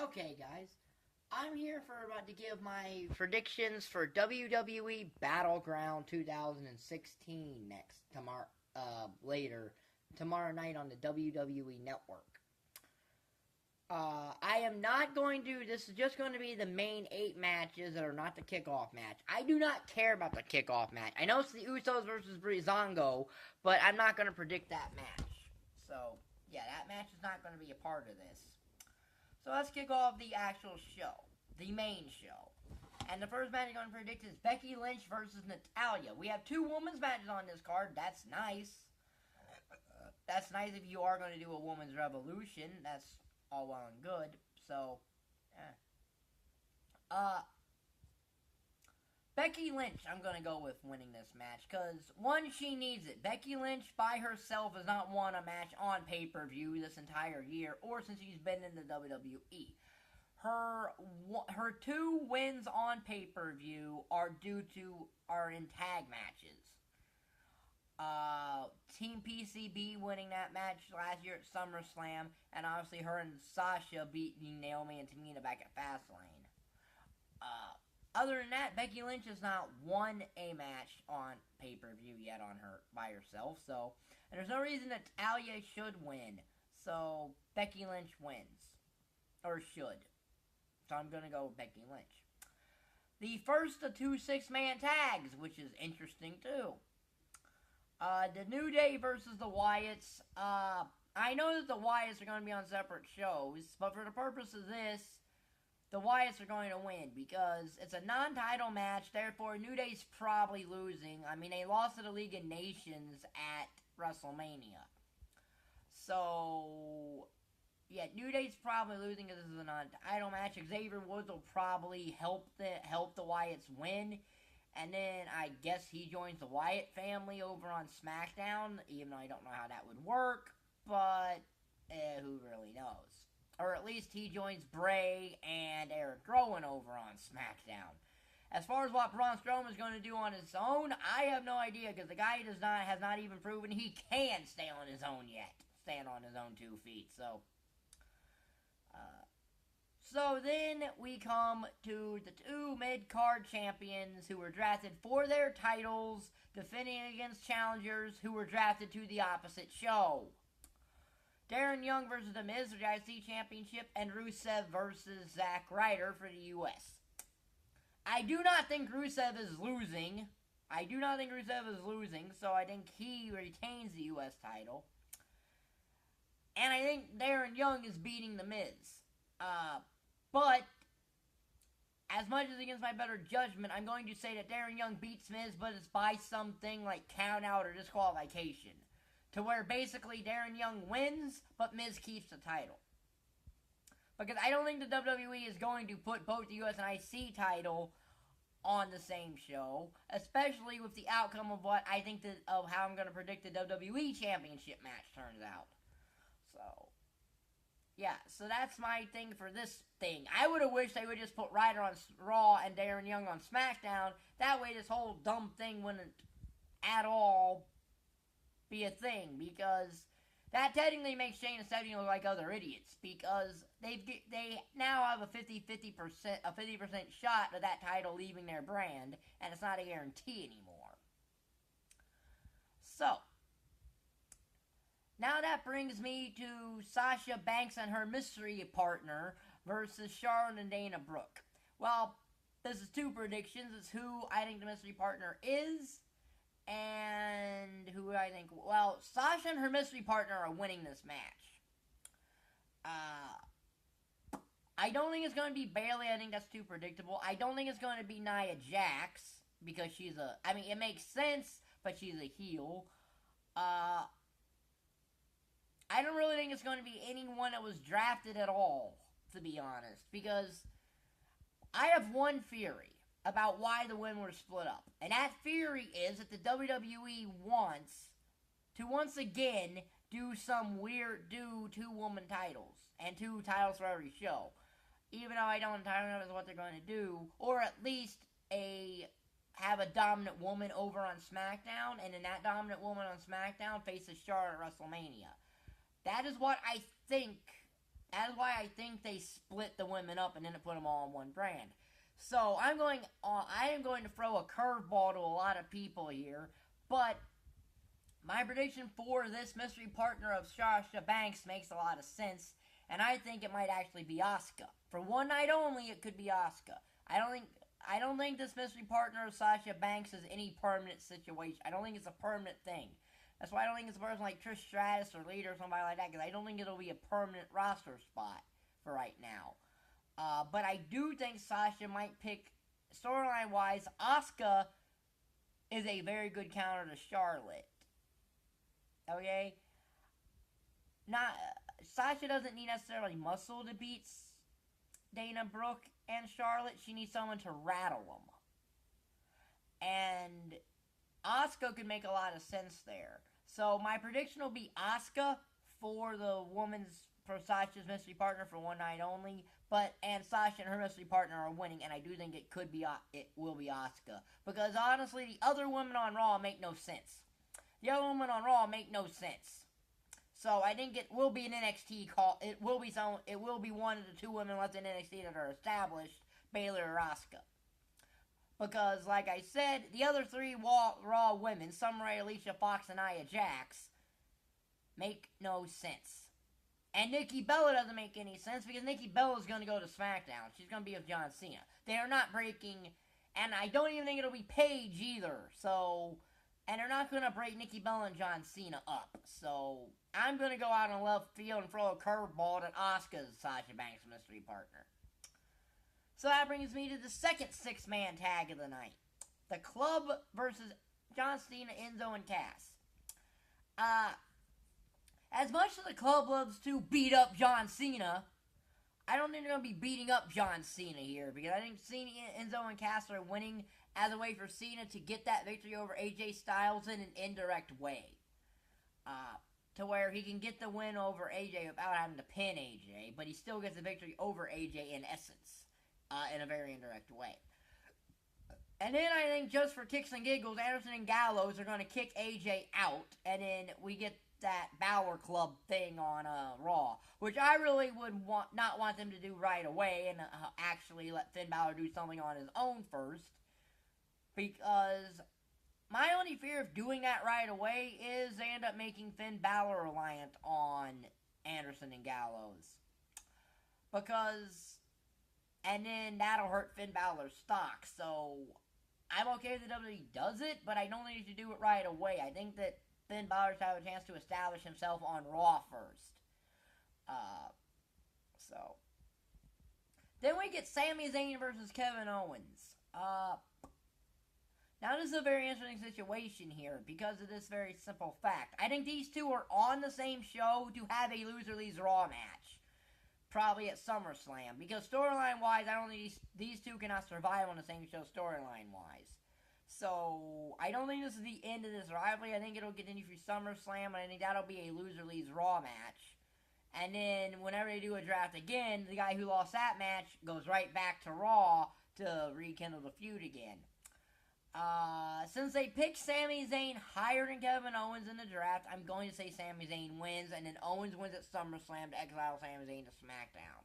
Okay, guys, I'm here for about to give my predictions for WWE Battleground 2016 next later tomorrow night on the WWE Network. I am not going to. This is just going to be the main 8 matches that are not the kickoff match. I do not care about the kickoff match. I know it's the Usos versus Breezango, but I'm not going to predict that match. So yeah, that match is not going to be a part of this. So let's kick off the actual show, the main show. And the first match I'm going to predict is Becky Lynch versus Natalya. We have 2 women's matches on this card. That's nice. That's nice if you are going to do a women's revolution. That's all well and good. So, Becky Lynch, I'm going to go with winning this match. Because, one, she needs it. Becky Lynch by herself has not won a match on pay-per-view this entire year, or since she's been in the WWE. Her 2 wins on pay-per-view are in tag matches. Team PCB winning that match last year at SummerSlam, and obviously her and Sasha beating Naomi and Tamina back at Fastlane. Other than that, Becky Lynch has not won a match on pay-per-view yet by herself, so, and there's no reason that Natalya should win, so Becky Lynch wins, or should, so I'm gonna go with Becky Lynch. The first of 2 6-man tags, which is interesting too. The New Day versus the Wyatts. I know that the Wyatts are going to be on separate shows, but for the purpose of this, the Wyatts are going to win because it's a non-title match, therefore New Day's probably losing. I mean, they lost to the League of Nations at WrestleMania. So, yeah, New Day's probably losing because this is a non-title match. Xavier Woods will probably help the Wyatts win. And then I guess he joins the Wyatt family over on SmackDown, even though I don't know how that would work, but who really knows? Or at least he joins Bray and Eric Rowan over on SmackDown. As far as what Braun Strowman is going to do on his own, I have no idea, because the guy has not even proven he can stand on his own yet. Stand on his own 2 feet, so... So then we come to the 2 mid-card champions who were drafted for their titles, defending against challengers who were drafted to the opposite show. Darren Young versus The Miz for the IC Championship, and Rusev versus Zack Ryder for the US. I do not think Rusev is losing. So I think he retains the US title. And I think Darren Young is beating The Miz. But, as much as against my better judgment, I'm going to say that Darren Young beats Miz, but it's by something like count out or disqualification. To where basically Darren Young wins, but Miz keeps the title. Because I don't think the WWE is going to put both the US and IC title on the same show, especially with the outcome of what I think of how I'm going to predict the WWE Championship match turns out. So... yeah, so that's my thing for this thing. I would have wished they would just put Ryder on Raw and Darren Young on SmackDown. That way this whole dumb thing wouldn't at all be a thing. Because that technically makes Shane and Stephanie look like other idiots. Because they now have a 50% shot of that title leaving their brand. And it's not a guarantee anymore. So... now that brings me to Sasha Banks and her mystery partner versus Charlotte and Dana Brooke. Well, this is 2 predictions. It's who I think the mystery partner is, and who I think... well, Sasha and her mystery partner are winning this match. I don't think it's going to be Bayley. I think that's too predictable. I don't think it's going to be Nia Jax, because she's a... I mean, it makes sense, but she's a heel. I don't really think it's going to be anyone that was drafted at all, to be honest. Because I have one theory about why the women were split up. And that theory is that the WWE wants to once again do 2-woman titles. And 2 titles for every show. Even though I don't entirely know what they're going to do. Or at least have a dominant woman over on SmackDown. And then that dominant woman on SmackDown faces Charlotte at WrestleMania. That is what I think That's why I think they split the women up and then put them all on one brand. So I am going to throw a curveball to a lot of people here, but my prediction for this mystery partner of Sasha Banks makes a lot of sense, and I think it might actually be Asuka. For one night only, it could be Asuka. I don't think this mystery partner of Sasha Banks is any permanent situation. I don't think it's a permanent thing. That's why I don't think it's a person like Trish Stratus or Lita or somebody like that, because I don't think it'll be a permanent roster spot for right now. But I do think Sasha might pick, storyline-wise, Asuka is a very good counter to Charlotte. Okay? Sasha doesn't need necessarily muscle to beat Dana Brooke and Charlotte. She needs someone to rattle them. And Asuka could make a lot of sense there. So my prediction will be Asuka for Sasha's mystery partner for one night only. And Sasha and her mystery partner are winning, and I do think it will be Asuka. Because honestly, the other women on Raw make no sense. The other women on Raw make no sense. So I think it will be an NXT call. It will be one of the two women left in NXT that are established, Bayley or Asuka. Because, like I said, the other three Raw women, Summer Rae, Alicia Fox, and Nia Jax, make no sense. And Nikki Bella doesn't make any sense because Nikki Bella is going to go to SmackDown. She's going to be with John Cena. They are not breaking, and I don't even think it'll be Paige either. So, and they're not going to break Nikki Bella and John Cena up. So, I'm going to go out on left field and throw a curveball at Asuka's Sasha Banks mystery partner. So that brings me to the second six-man tag of the night. The Club versus John Cena, Enzo, and Cass. As much as the Club loves to beat up John Cena, I don't think they're going to be beating up John Cena here, because I think Cena, Enzo, and Cass are winning as a way for Cena to get that victory over AJ Styles in an indirect way. To where he can get the win over AJ without having to pin AJ, but he still gets the victory over AJ in essence. In a very indirect way. And then I think just for kicks and giggles, Anderson and Gallows are going to kick AJ out, and then we get that Balor Club thing on Raw, which I really would not want them to do right away, and actually let Finn Balor do something on his own first, because my only fear of doing that right away is they end up making Finn Balor reliant on Anderson and Gallows. And then that'll hurt Finn Balor's stock. So, I'm okay if the WWE does it, but I don't need to do it right away. I think that Finn Balor should have a chance to establish himself on Raw first. Then we get Sami Zayn versus Kevin Owens. Now, this is a very interesting situation here because of this very simple fact. I think these two are on the same show to have a loser leaves Raw match. Probably at SummerSlam, because storyline-wise, I don't think these two cannot survive on the same show storyline-wise. So, I don't think this is the end of this rivalry. I think it'll continue through SummerSlam, and I think that'll be a loser leaves Raw match. And then, whenever they do a draft again, the guy who lost that match goes right back to Raw to rekindle the feud again. Since they picked Sami Zayn higher than Kevin Owens in the draft, I'm going to say Sami Zayn wins, and then Owens wins at SummerSlam to exile Sami Zayn to SmackDown.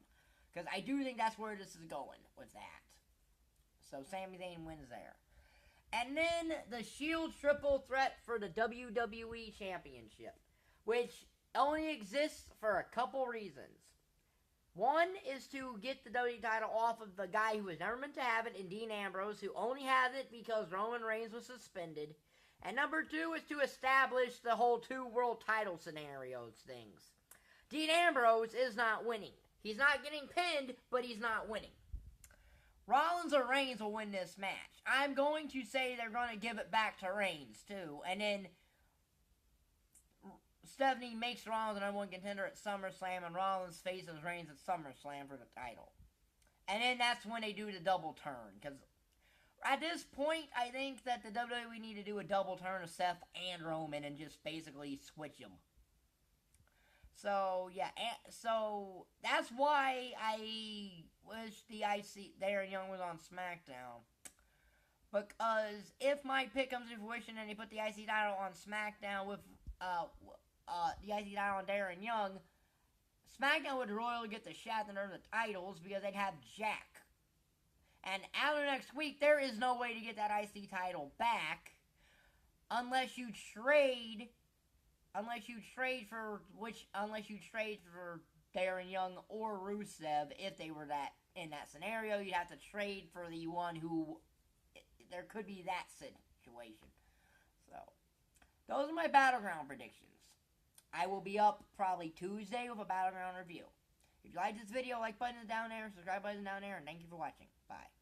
Because I do think that's where this is going with that. So Sami Zayn wins there. And then the Shield triple threat for the WWE Championship, which only exists for a couple reasons. One is to get the WWE title off of the guy who has never meant to have it in Dean Ambrose, who only has it because Roman Reigns was suspended. And number two is to establish the whole two world title scenarios things. Dean Ambrose is not winning. He's not getting pinned, but he's not winning. Rollins or Reigns will win this match. I'm going to say they're going to give it back to Reigns, too. And then Stephanie makes Rollins the number one contender at SummerSlam, and Rollins faces Reigns at SummerSlam for the title. And then that's when they do the double turn. Because at this point, I think that the WWE need to do a double turn of Seth and Roman and just basically switch them. So, yeah. So, that's why I wish the IC Darren Young was on SmackDown. Because if my pick comes to fruition and they put the IC title on SmackDown with the IC title on Darren Young, SmackDown would royally get the shaft and earn the titles because they'd have Jack. And after next week, there is no way to get that IC title back unless you trade for Darren Young or Rusev. If they were in that scenario, you'd have to trade for the one who there could be that situation. So those are my Battleground predictions. I will be up probably Tuesday with a Battleground review. If you like this video, like button is down there, subscribe button is down there, and thank you for watching. Bye.